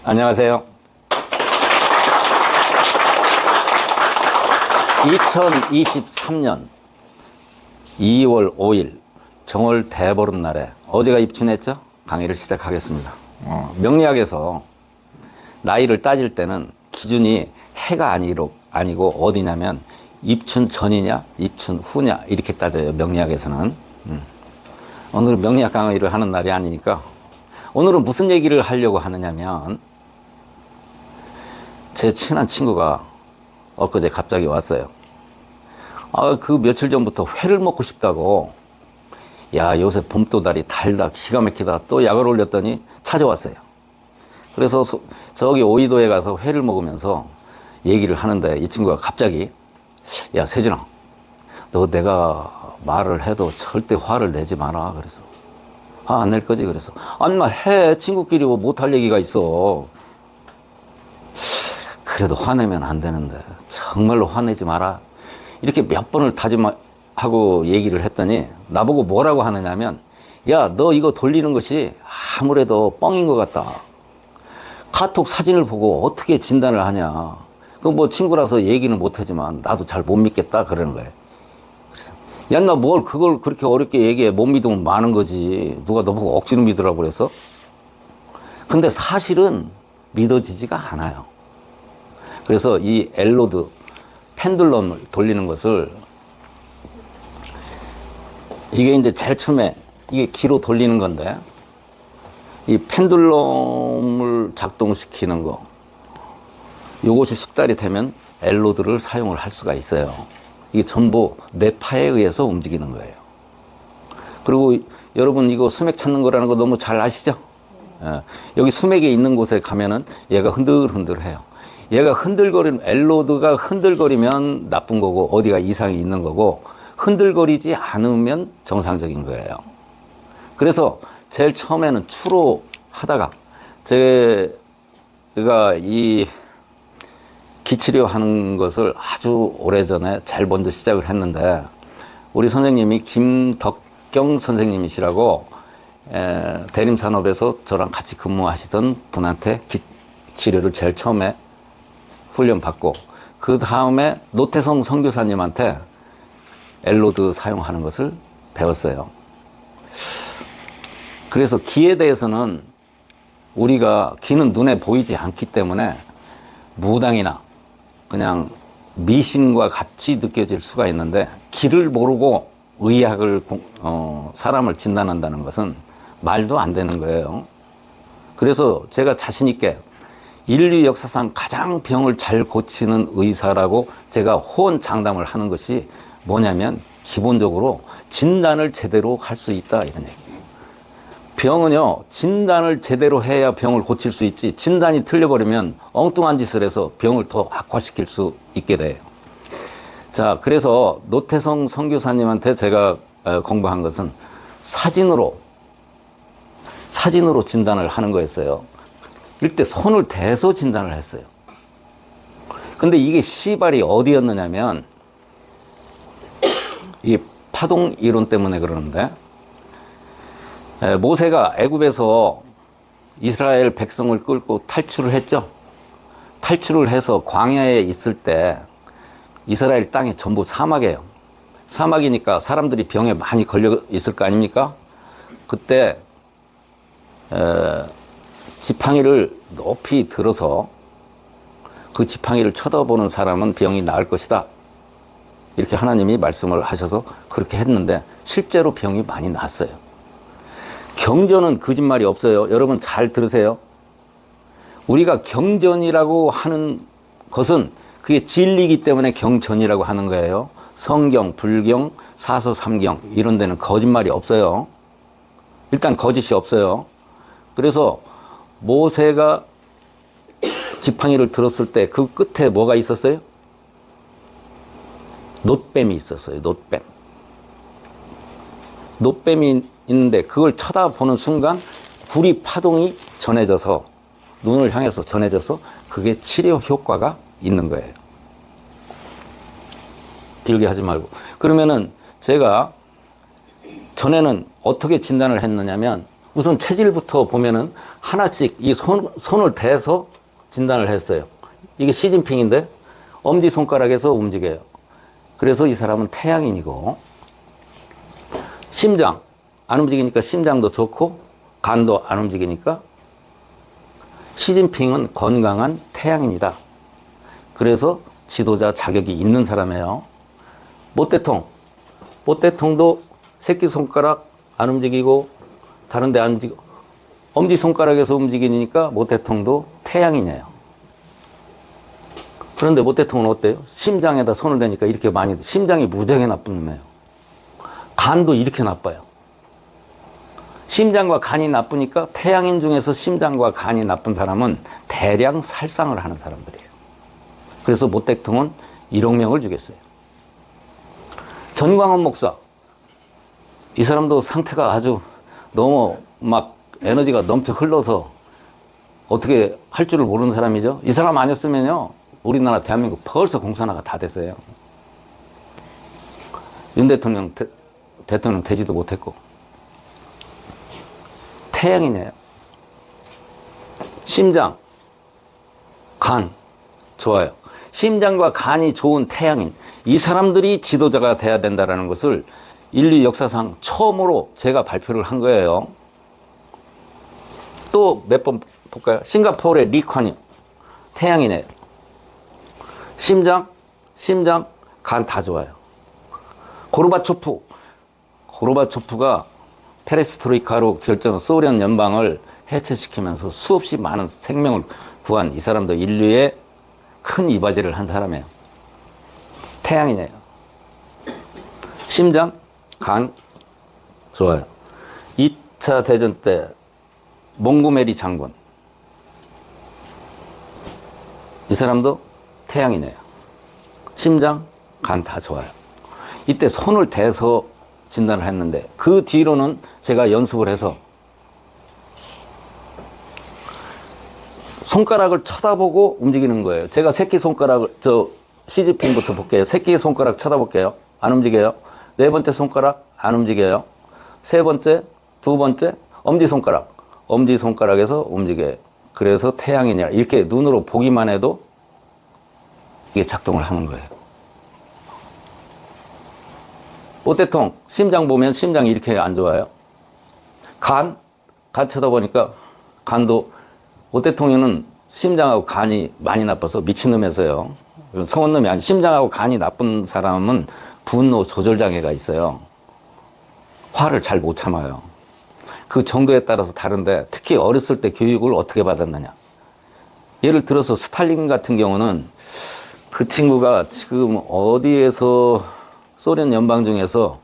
안녕하세요. 2023년 2월 5일 정월 대보름날에 어제가 입춘했죠? 강의를 시작하겠습니다. 명리학에서 나이를 따질 때는 기준이 해가 아니고 어디냐면 입춘 전이냐 입춘 후냐 이렇게 따져요. 명리학에서는. 오늘은 명리학 강의를 하는 날이 아니니까 오늘은 무슨 얘기를 하려고 하느냐면 제 친한 친구가 엊그제 갑자기 왔어요. 그 며칠 전부터 회를 먹고 싶다고, 야 요새 봄도다리 달다 기가 막히다 또 약을 올렸더니 찾아왔어요. 그래서 저기 오이도에 가서 회를 먹으면서 얘기를 하는데 이 친구가 갑자기, 야 세진아, 너 내가 말을 해도 절대 화를 내지 마라. 그래서 화 안 낼 거지? 그래서 아니 해, 친구끼리 뭐 못할 얘기가 있어. 그래도 화내면 안 되는데 정말로 화내지 마라 이렇게 몇 번을 다짐하고 얘기를 했더니 나보고 뭐라고 하느냐면, 야 너 이거 돌리는 것이 아무래도 뻥인 것 같다. 카톡 사진을 보고 어떻게 진단을 하냐. 그 뭐 친구라서 얘기는 못하지만 나도 잘 못 믿겠다 그러는 거예요. 그래서 야 나 뭘 그걸 그렇게 어렵게 얘기해. 못 믿으면 많은 거지. 누가 너보고 억지로 믿으라고 그래서. 근데 사실은 믿어지지가 않아요. 그래서 이 엘로드 펜듈럼을 돌리는 것을, 이게 이제 제일 처음에 이게 기로 돌리는 건데, 이 펜듈럼을 작동시키는 거, 이것이 숙달이 되면 엘로드를 사용을 할 수가 있어요. 이게 전부 뇌파에 의해서 움직이는 거예요. 그리고 여러분 이거 수맥 찾는 거라는 거 너무 잘 아시죠? 여기 수맥에 있는 곳에 가면은 얘가 흔들흔들해요. 얘가 흔들거리는, 엘로드가 흔들거리면 나쁜 거고 어디가 이상이 있는 거고, 흔들거리지 않으면 정상적인 거예요. 그래서 제일 처음에는 추로 하다가 제가 이 기치료 하는 것을 아주 오래전에 제일 먼저 시작을 했는데, 우리 선생님이 김덕경 선생님이시라고 대림산업에서 저랑 같이 근무하시던 분한테 기치료를 제일 처음에 훈련받고, 그 다음에 노태성 선교사님한테 엘로드 사용하는 것을 배웠어요. 그래서 기에 대해서는 우리가, 기는 눈에 보이지 않기 때문에 무당이나 그냥 미신과 같이 느껴질 수가 있는데, 기를 모르고 의학을 사람을 진단한다는 것은 말도 안 되는 거예요. 그래서 제가 자신 있게 인류 역사상 가장 병을 잘 고치는 의사라고 제가 호언장담을 하는 것이 뭐냐면, 기본적으로 진단을 제대로 할 수 있다 이런 얘기예요. 병은요, 진단을 제대로 해야 병을 고칠 수 있지, 진단이 틀려버리면 엉뚱한 짓을 해서 병을 더 악화시킬 수 있게 돼요. 자, 그래서 노태성 선교사님한테 제가 공부한 것은 사진으로 진단을 하는 거였어요. 이때 손을 대서 진단을 했어요. 근데 이게 시발이 어디였느냐면, 이 파동 이론 때문에 그러는데, 모세가 애굽에서 이스라엘 백성을 끌고 탈출을 했죠. 탈출을 해서 광야에 있을 때 이스라엘 땅이 전부 사막이에요. 사막이니까 사람들이 병에 많이 걸려 있을 거 아닙니까? 그때 지팡이를 높이 들어서 그 지팡이를 쳐다보는 사람은 병이 나을 것이다, 이렇게 하나님이 말씀을 하셔서 그렇게 했는데 실제로 병이 많이 났어요. 경전은 거짓말이 없어요. 여러분 잘 들으세요. 우리가 경전이라고 하는 것은 그게 진리이기 때문에 경전이라고 하는 거예요. 성경, 불경, 사서, 삼경 이런 데는 거짓말이 없어요. 일단 거짓이 없어요. 그래서 모세가 지팡이를 들었을 때 그 끝에 뭐가 있었어요? 놋뱀이 있었어요. 놋뱀이 있는데 그걸 쳐다보는 순간 구리 파동이 전해져서, 눈을 향해서 전해져서 그게 치료 효과가 있는 거예요. 길게 하지 말고. 그러면은 제가 전에는 어떻게 진단을 했느냐면, 우선 체질부터 보면은 하나씩 이 손을 대서 진단을 했어요. 이게 시진핑인데 엄지손가락에서 움직여요. 그래서 이 사람은 태양인이고, 심장 안 움직이니까 심장도 좋고 간도 안 움직이니까 시진핑은 건강한 태양인이다. 그래서 지도자 자격이 있는 사람이에요. 모태통도 새끼손가락 안 움직이고 다른 데 안 움직이고 엄지손가락에서 움직이니까 모태통도 태양인이에요. 그런데 모태통은 어때요? 심장에다 손을 대니까 이렇게 많이, 심장이 무지하게 나쁜 놈이에요. 간도 이렇게 나빠요. 심장과 간이 나쁘니까 태양인 중에서 심장과 간이 나쁜 사람은 대량 살상을 하는 사람들이에요. 그래서 모태통은 1억 명을 죽였어요. 전광훈 목사, 이 사람도 상태가 아주 너무 막 에너지가 넘쳐 흘러서 어떻게 할 줄을 모르는 사람이죠. 이 사람 아니었으면요 우리나라 대한민국 벌써 공산화가 다 됐어요. 윤 대통령 대통령 되지도 못했고. 태양이네요. 심장, 간 좋아요. 심장과 간이 좋은 태양인, 이 사람들이 지도자가 돼야 된다는 것을 인류 역사상 처음으로 제가 발표를 한 거예요. 또 몇 번 볼까요? 싱가포르의 리콴유, 태양이네요. 심장, 간 다 좋아요. 고르바초프가 페레스트로이카로 결정 소련 연방을 해체시키면서 수없이 많은 생명을 구한 이 사람도 인류의 큰 이바지를 한 사람이에요. 태양이네요. 심장, 간 좋아요. 2차 대전 때 몽고메리 장군, 이 사람도 태양이네요. 심장, 간 다 좋아요. 이때 손을 대서 진단을 했는데 그 뒤로는 제가 연습을 해서 손가락을 쳐다보고 움직이는 거예요. 제가 새끼손가락을, 시진핑부터 볼게요. 새끼손가락 쳐다볼게요. 안 움직여요. 네 번째 손가락 안 움직여요. 세 번째, 두 번째 엄지손가락에서 움직여요. 그래서 태양이냐 이렇게 눈으로 보기만 해도 이게 작동을 하는 거예요. 모태통, 심장 보면 심장이 이렇게 안 좋아요. 간 쳐다보니까 간도, 모태통에는 심장하고 간이 많이 나빠서 미친놈에서요. 성원놈이 아니, 심장하고 간이 나쁜 사람은 분노 조절 장애가 있어요. 화를 잘 못 참아요. 그 정도에 따라서 다른데 특히 어렸을 때 교육을 어떻게 받았느냐. 예를 들어서 스탈린 같은 경우는 그 친구가 지금 어디에서 소련 연방 중에서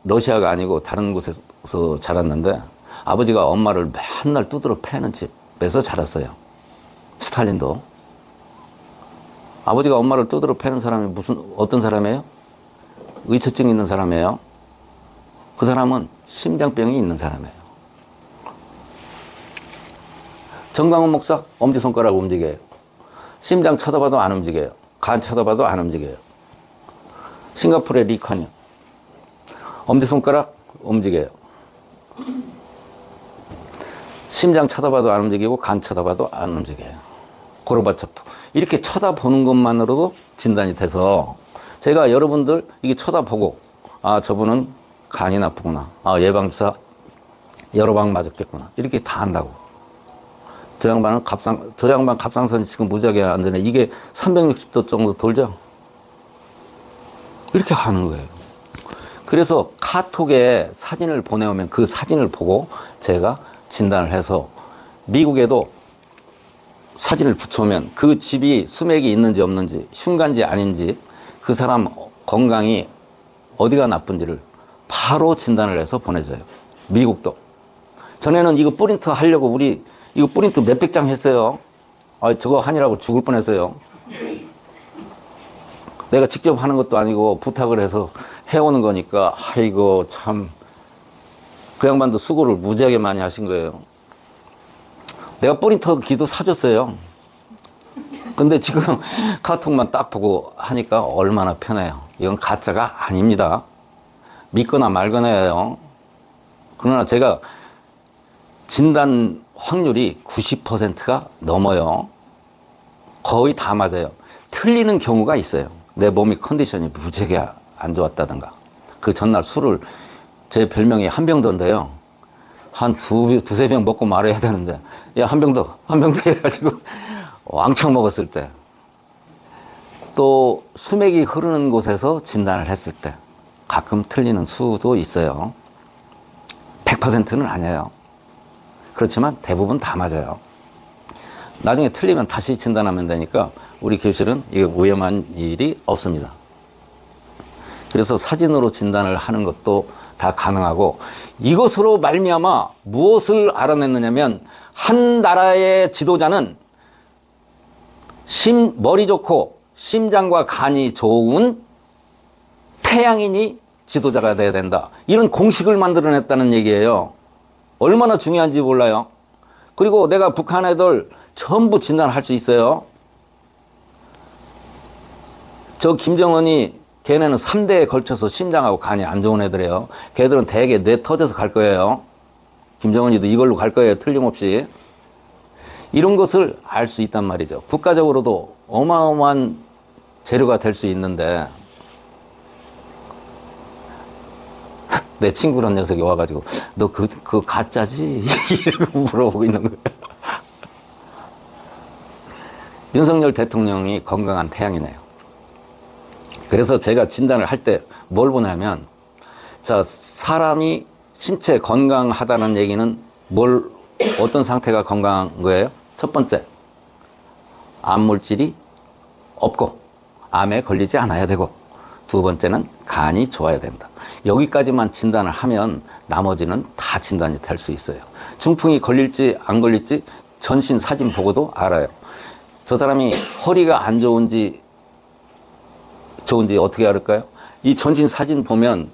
러시아가 아니고 다른 곳에서 자랐는데 아버지가 엄마를 맨날 두드러 패는 집에서 자랐어요. 스탈린도. 아버지가 엄마를 두드러 패는 사람이 어떤 사람이에요? 의처증 있는 사람이에요. 그 사람은 심장병이 있는 사람이에요. 전광훈 목사, 엄지손가락 움직여요. 심장 쳐다봐도 안 움직여요. 간 쳐다봐도 안 움직여요. 싱가포르의 리콴유, 엄지손가락 움직여요. 심장 쳐다봐도 안 움직이고 간 쳐다봐도 안 움직여요. 고르바초프. 이렇게 쳐다보는 것만으로도 진단이 돼서 제가 여러분들 이게 쳐다보고 저분은 간이 나쁘구나. 예방주사 여러 방 맞았겠구나. 이렇게 다 안다고. 저 양반 갑상선이 지금 무지하게 안 되네. 이게 360도 정도 돌죠? 이렇게 하는 거예요. 그래서 카톡에 사진을 보내오면 그 사진을 보고 제가 진단을 해서 미국에도 사진을 붙여오면 그 집이 수맥이 있는지 없는지, 흉간지 아닌지, 그 사람 건강이 어디가 나쁜지를 바로 진단을 해서 보내줘요. 미국도. 전에는 이거 프린트 하려고 우리 이거 프린트 몇백 장 했어요. 저거 하느라고 죽을 뻔했어요. 내가 직접 하는 것도 아니고 부탁을 해서 해오는 거니까 아이고 참 그 양반도 수고를 무지하게 많이 하신 거예요. 내가 프린터기도 사줬어요. 근데 지금 카톡만 딱 보고 하니까 얼마나 편해요. 이건 가짜가 아닙니다. 믿거나 말거나예요. 그러나 제가 진단 확률이 90%가 넘어요. 거의 다 맞아요. 틀리는 경우가 있어요. 내 몸이 컨디션이 무지하게 안 좋았다든가. 그 전날 술을, 제 별명이 한병더인데요. 한 두세 병 먹고 말아야 되는데, 야, 한 병 더 해가지고 왕창 먹었을 때. 또 수맥이 흐르는 곳에서 진단을 했을 때 가끔 틀리는 수도 있어요. 100%는 아니에요. 그렇지만 대부분 다 맞아요. 나중에 틀리면 다시 진단하면 되니까 우리 교실은 이게 위험한 일이 없습니다. 그래서 사진으로 진단을 하는 것도 다 가능하고, 이것으로 말미암아 무엇을 알아냈느냐면, 한 나라의 지도자는 머리 좋고 심장과 간이 좋은 태양인이 지도자가 돼야 된다. 이런 공식을 만들어냈다는 얘기예요. 얼마나 중요한지 몰라요. 그리고 내가 북한 애들 전부 진단할 수 있어요. 저 김정은이, 걔네는 3대에 걸쳐서 심장하고 간이 안 좋은 애들이에요. 걔들은 대개 뇌 터져서 갈 거예요. 김정은이도 이걸로 갈 거예요. 틀림없이. 이런 것을 알 수 있단 말이죠. 국가적으로도 어마어마한 재료가 될 수 있는데, 내 친구란 녀석이 와가지고 너 그거 가짜지? 이러고 물어보고 있는 거예요. 윤석열 대통령이 건강한 태양이네요. 그래서 제가 진단을 할 때 뭘 보냐면, 자, 사람이 신체 건강하다는 얘기는 어떤 상태가 건강한 거예요? 첫 번째, 암물질이 없고 암에 걸리지 않아야 되고, 두 번째는 간이 좋아야 된다. 여기까지만 진단을 하면 나머지는 다 진단이 될 수 있어요. 중풍이 걸릴지 안 걸릴지 전신 사진 보고도 알아요. 저 사람이 허리가 안 좋은지 어떻게 알을까요? 이 전신 사진 보면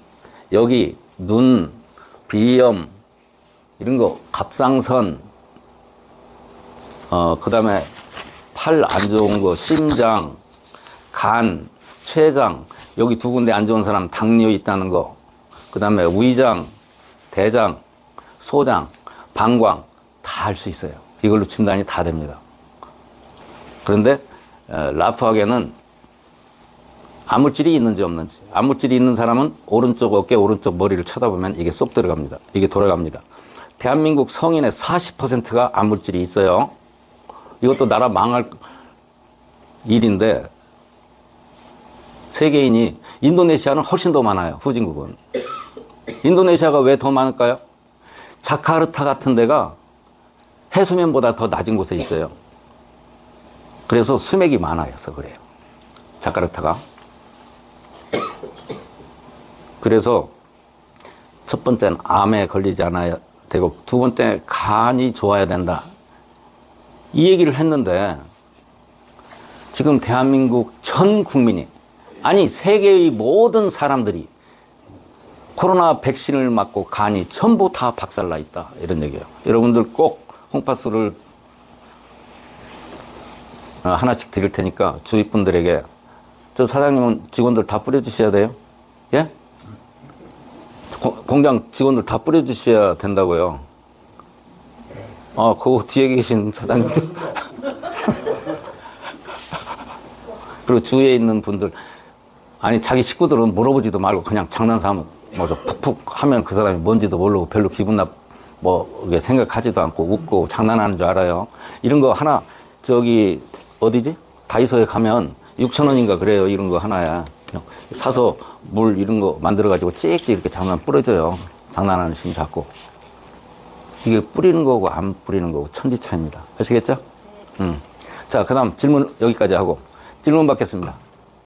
여기 눈, 비염, 이런 거, 갑상선, 그 다음에 팔 안 좋은 거, 심장, 간, 췌장, 여기 두 군데 안 좋은 사람 당뇨 있다는 거, 그 다음에 위장, 대장, 소장, 방광 다 할 수 있어요. 이걸로 진단이 다 됩니다. 그런데 라프하게는 암물질이 있는지 없는지, 암물질이 있는 사람은 오른쪽 어깨, 오른쪽 머리를 쳐다보면 이게 쏙 들어갑니다. 이게 돌아갑니다. 대한민국 성인의 40%가 암물질이 있어요. 이것도 나라 망할 일인데, 세계인이, 인도네시아는 훨씬 더 많아요. 후진국은. 인도네시아가 왜 더 많을까요? 자카르타 같은 데가 해수면보다 더 낮은 곳에 있어요. 그래서 수맥이 많아서 그래요. 자카르타가. 그래서 첫 번째는 암에 걸리지 않아야 되고, 두 번째 간이 좋아야 된다. 이 얘기를 했는데, 지금 대한민국 전 국민이, 아니 세계의 모든 사람들이 코로나 백신을 맞고 간이 전부 다 박살나 있다, 이런 얘기예요. 여러분들 꼭 홍파수를 하나씩 드릴 테니까 주위 분들에게, 저 사장님은 직원들 다 뿌려주셔야 돼요. 예? 공장 직원들 다 뿌려주셔야 된다고요. 그 뒤에 계신 사장님도 그리고 주위에 있는 분들, 아니 자기 식구들은 물어보지도 말고 그냥 장난삼아 뭐저 푹푹 하면 그 사람이 뭔지도 모르고 별로 기분 이게 생각하지도 않고 웃고 장난하는 줄 알아요. 이런 거 하나, 저기 어디지? 다이소에 가면 6,000원인가 그래요. 이런 거 하나에 사서 물 이런 거 만들어 가지고 찍찍 이렇게 장난 뿌려줘요. 장난하는 심 잡고. 이게 뿌리는 거고 안 뿌리는 거고 천지 차이입니다. 아시겠죠? 자, 그 다음 질문 여기까지 하고 질문 받겠습니다.